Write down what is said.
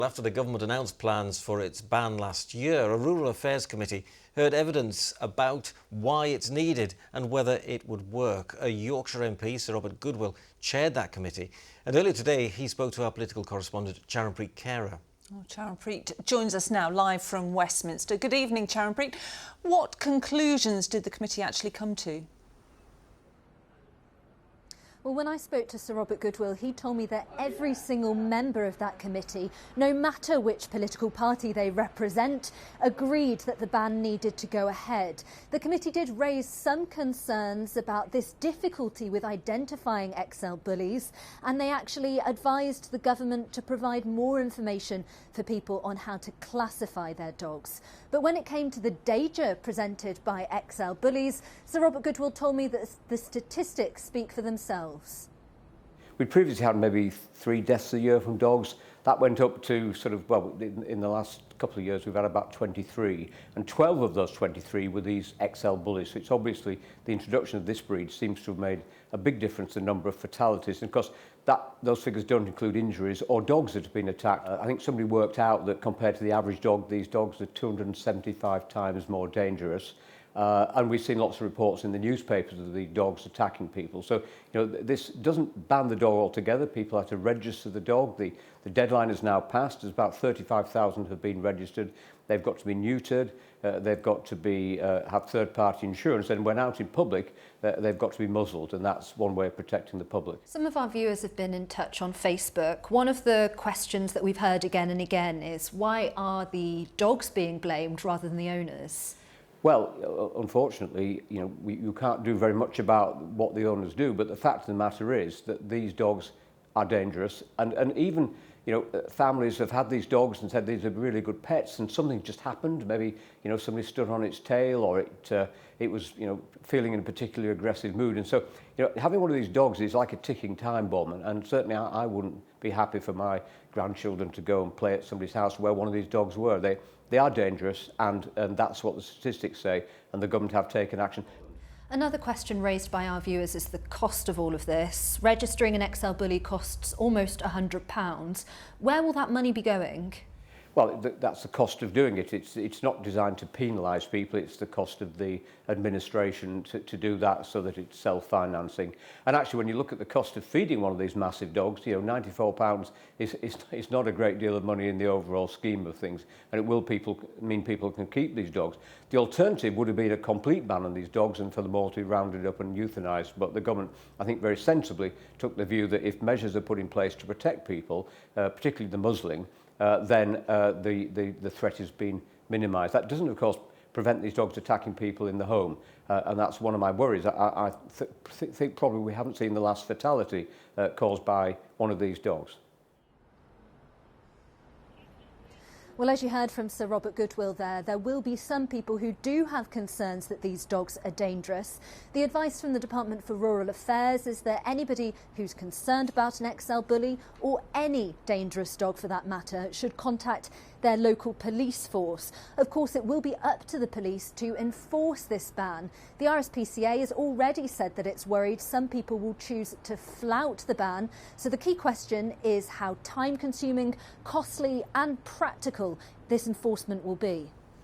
After the government announced plans for its ban last year, a Rural Affairs Committee heard evidence about why it's needed and whether it would work. A Yorkshire MP, Sir Robert Goodwill, chaired that committee, and earlier today he spoke to our political correspondent Charanpreet Kaira. Charanpreet joins us now live from Westminster. Good evening, Charanpreet. What conclusions did the committee actually come to? Well, when I spoke to Sir Robert Goodwill, he told me that every single member of that committee, no matter which political party they represent, agreed that the ban needed to go ahead. The committee did raise some concerns about this difficulty with identifying XL bullies, and they actually advised the government to provide more information for people on how to classify their dogs. But when it came to the danger presented by XL bullies, Sir Robert Goodwill told me that the statistics speak for themselves. We previously had maybe 3 deaths a year from dogs. That went up to in the last couple of years we've had about 23, and 12 of those 23 were these XL bullies. So it's obviously the introduction of this breed seems to have made a big difference in the number of fatalities. And of course, those figures don't include injuries or dogs that have been attacked. I think somebody worked out that compared to the average dog, these dogs are 275 times more dangerous. And we've seen lots of reports in the newspapers of the dogs attacking people. So, this doesn't ban the dog altogether. People have to register the dog. The deadline is now passed. There's about 35,000 have been registered. They've got to be neutered. They've got to be have third-party insurance. And when out in public, they've got to be muzzled. And that's one way of protecting the public. Some of our viewers have been in touch on Facebook. One of the questions that we've heard again and again is, why are the dogs being blamed rather than the owners? Well, unfortunately, you can't do very much about what the owners do, but the fact of the matter is that these dogs are dangerous, and even families have had these dogs and said these are really good pets, and something just happened. Maybe somebody stood on its tail, or it was feeling in a particularly aggressive mood, and so having one of these dogs is like a ticking time bomb, and certainly I wouldn't be happy for my grandchildren to go and play at somebody's house where one of these dogs were. They are dangerous, and that's what the statistics say, and the government have taken action. Another question raised by our viewers is the cost of all of this. Registering an XL bully costs almost £100. Where will that money be going? Well, that's the cost of doing it. It's not designed to penalise people. It's the cost of the administration to do that so that it's self-financing. And actually, when you look at the cost of feeding one of these massive dogs, £94 is not a great deal of money in the overall scheme of things. And it will mean people can keep these dogs. The alternative would have been a complete ban on these dogs and for them all to be rounded up and euthanised. But the government, I think very sensibly, took the view that if measures are put in place to protect people, particularly the muzzling, then the threat has been minimised. That doesn't, of course, prevent these dogs attacking people in the home, and that's one of my worries. I think probably we haven't seen the last fatality caused by one of these dogs. Well, as you heard from Sir Robert Goodwill there will be some people who do have concerns that these dogs are dangerous. The advice from the Department for Rural Affairs is that anybody who's concerned about an XL bully, or any dangerous dog for that matter, should contact their local police force. Of course, it will be up to the police to enforce this ban. The RSPCA has already said that it's worried some people will choose to flout the ban. So the key question is how time-consuming, costly and practical this enforcement will be.